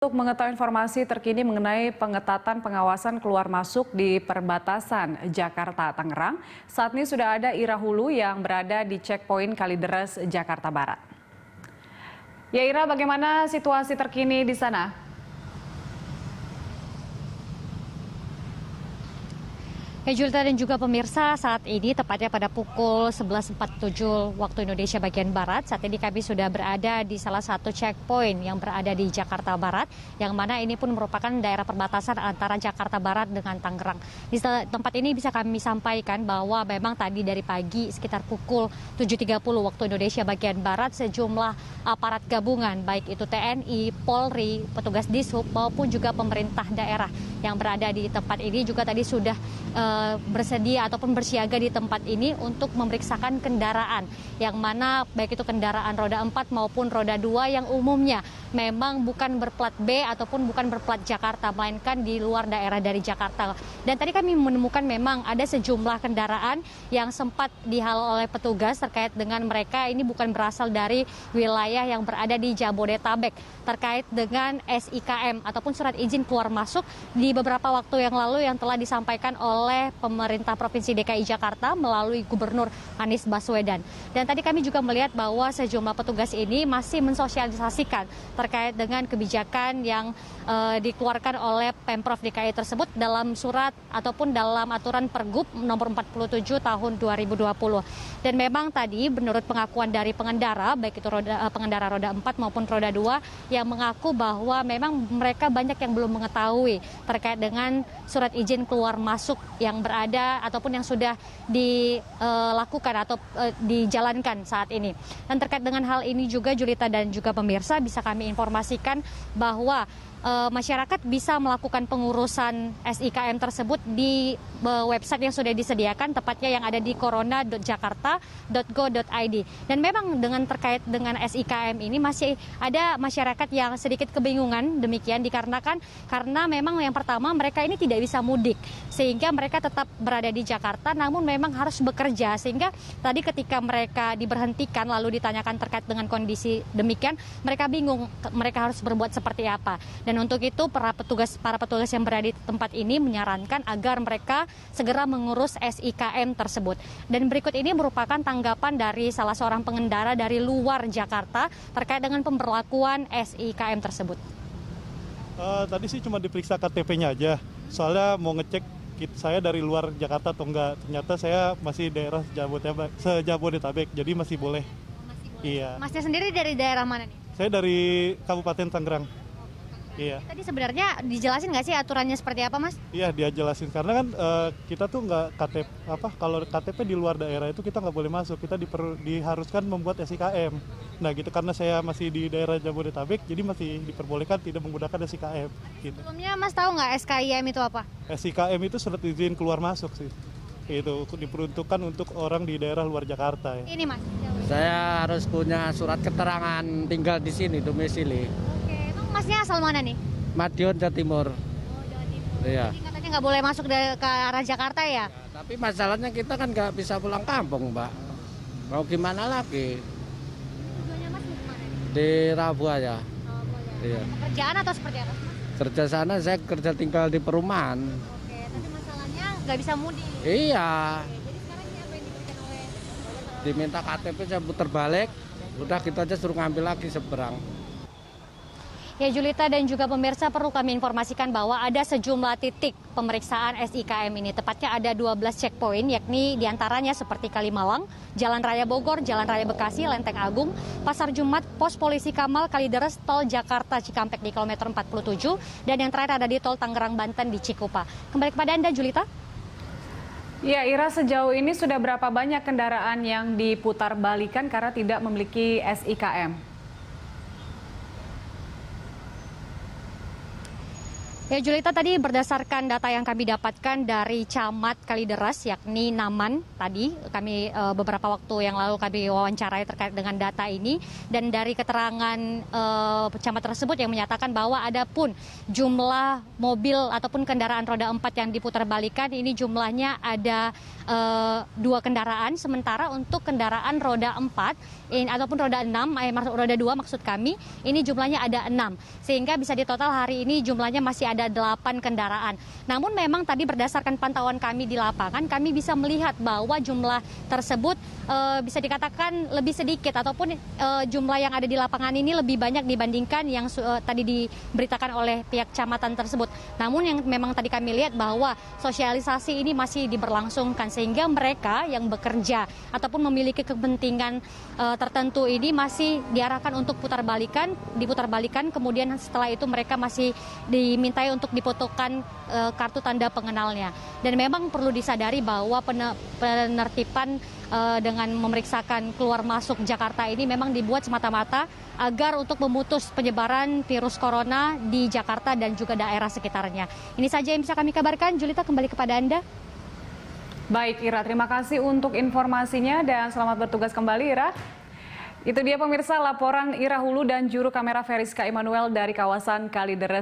Untuk mengetahui informasi terkini mengenai pengetatan pengawasan keluar masuk di perbatasan Jakarta-Tangerang, saat ini sudah ada Ira Hulu yang berada di checkpoint Kalideres, Jakarta Barat. Ya Ira, bagaimana situasi terkini di sana? Ya Julita dan juga pemirsa, saat ini tepatnya pada pukul 11.47 waktu Indonesia bagian Barat, saat ini kami sudah berada di salah satu checkpoint yang berada di Jakarta Barat, yang mana ini pun merupakan daerah perbatasan antara Jakarta Barat dengan Tangerang. Di tempat ini bisa kami sampaikan bahwa memang tadi dari pagi sekitar pukul 7.30 waktu Indonesia bagian Barat, sejumlah aparat gabungan, baik itu TNI, Polri, petugas Dishub maupun juga pemerintah daerah yang berada di tempat ini juga tadi sudah bersedia ataupun bersiaga di tempat ini untuk memeriksakan kendaraan yang mana baik itu kendaraan roda 4 maupun roda 2 yang umumnya memang bukan berplat B ataupun bukan berplat Jakarta, melainkan di luar daerah dari Jakarta. Dan tadi kami menemukan memang ada sejumlah kendaraan yang sempat dihalau oleh petugas terkait dengan mereka ini bukan berasal dari wilayah yang berada di Jabodetabek, terkait dengan SIKM ataupun surat izin keluar masuk di beberapa waktu yang lalu yang telah disampaikan oleh pemerintah Provinsi DKI Jakarta melalui Gubernur Anies Baswedan. Dan tadi kami juga melihat bahwa sejumlah petugas ini masih mensosialisasikan terkait dengan kebijakan yang dikeluarkan oleh Pemprov DKI tersebut dalam surat ataupun dalam aturan Pergub nomor 47 tahun 2020. Dan memang tadi menurut pengakuan dari pengendara, baik itu pengendara roda 4 maupun roda 2, yang mengaku bahwa memang mereka banyak yang belum mengetahui terkait dengan surat izin keluar masuk yang berada ataupun yang sudah dilakukan atau dijalankan saat ini. Dan terkait dengan hal ini juga Julita dan juga pemirsa bisa kami informasikan bahwa masyarakat bisa melakukan pengurusan SIKM tersebut di website yang sudah disediakan, tepatnya yang ada di corona.jakarta.go.id. Dan memang dengan terkait dengan SIKM ini masih ada masyarakat yang sedikit kebingungan demikian dikarenakan karena memang yang pertama mereka ini tidak bisa mudik sehingga mereka tetap berada di Jakarta namun memang harus bekerja, sehingga tadi ketika mereka diberhentikan lalu ditanyakan terkait dengan kondisi demikian mereka bingung mereka harus berbuat seperti apa. Dan untuk itu para petugas yang berada di tempat ini menyarankan agar mereka segera mengurus SIKM tersebut. Dan berikut ini merupakan tanggapan dari salah seorang pengendara dari luar Jakarta terkait dengan pemberlakuan SIKM tersebut. Tadi sih cuma diperiksa KTP-nya aja, soalnya mau ngecek saya dari luar Jakarta atau enggak. Ternyata saya masih daerah Jabodetabek, jadi masih boleh. Iya. Masnya sendiri dari daerah mana nih? Saya dari Kabupaten Tangerang. Iya. Tadi sebenarnya dijelasin nggak sih aturannya seperti apa, Mas? Iya, dia jelasin karena kan kita tuh nggak KTP kalau KTP di luar daerah itu kita nggak boleh masuk, kita diharuskan membuat SIKM. Nah gitu, karena saya masih di daerah Jabodetabek jadi masih diperbolehkan tidak menggunakan SIKM. Gitu. Sebelumnya Mas tahu nggak SKIM itu apa? SIKM itu surat izin keluar masuk sih. Itu diperuntukkan untuk orang di daerah luar Jakarta ya. Ini Mas. Saya harus punya surat keterangan tinggal di sini domisili. Masnya asal mana nih? Madiun, Jawa Timur. Oh, Jawa Timur. Iya. Jadi katanya nggak boleh masuk ke arah Jakarta ya? Tapi masalahnya kita kan nggak bisa pulang kampung, Mbak. Mau gimana lagi? Tujuannya Mas mau kemana nih? Di Rabuaya. Oh, boleh. Iya. Pekerjaan atau seperti apa, Mas? Kerja sana saya kerja tinggal di perumahan. Oke, tapi masalahnya nggak bisa mudik. Iya. Oke, jadi sekarang ini apa yang diberikan oleh Diminta KTP saya putar balik. Udah gitu aja suruh ngambil lagi seberang. Ya Julita dan juga pemirsa, perlu kami informasikan bahwa ada sejumlah titik pemeriksaan SIKM ini. Tepatnya ada 12 checkpoint, yakni diantaranya seperti Kalimalang, Jalan Raya Bogor, Jalan Raya Bekasi, Lenteng Agung, Pasar Jumat, Pos Polisi Kamal, Kalideres, Tol Jakarta Cikampek di kilometer 47, dan yang terakhir ada di Tol Tangerang Banten di Cikupa. Kembali kepada Anda, Julita. Ya Ira, sejauh ini sudah berapa banyak kendaraan yang diputar balikan karena tidak memiliki SIKM? Ya Julita, tadi berdasarkan data yang kami dapatkan dari Camat Kalideres yakni Naman, tadi kami beberapa waktu yang lalu kami wawancarai terkait dengan data ini, dan dari keterangan camat tersebut yang menyatakan bahwa ada pun jumlah mobil ataupun kendaraan roda 4 yang diputarbalikan ini jumlahnya ada 2 kendaraan, sementara untuk kendaraan roda 4 ataupun roda 6, roda 2 maksud kami, ini jumlahnya ada 6, sehingga bisa ditotal hari ini jumlahnya masih ada 8 kendaraan. Namun memang tadi berdasarkan pantauan kami di lapangan, kami bisa melihat bahwa jumlah tersebut bisa dikatakan lebih sedikit, ataupun jumlah yang ada di lapangan ini lebih banyak dibandingkan yang tadi diberitakan oleh pihak kecamatan tersebut. Namun yang memang tadi kami lihat bahwa sosialisasi ini masih diberlangsungkan, sehingga mereka yang bekerja ataupun memiliki kepentingan tertentu ini masih diarahkan untuk diputarбalikan, kemudian setelah itu mereka masih dimintai untuk difotokan kartu tanda pengenalnya. Dan memang perlu disadari bahwa penertiban dengan memeriksakan keluar masuk Jakarta ini memang dibuat semata-mata agar untuk memutus penyebaran virus corona di Jakarta dan juga daerah sekitarnya. Ini saja yang bisa kami kabarkan. Julita, kembali kepada Anda. Baik Ira, terima kasih untuk informasinya dan selamat bertugas kembali Ira. Itu dia pemirsa laporan Ira Hulu dan juru kamera Veriska Immanuel dari kawasan Kalideres.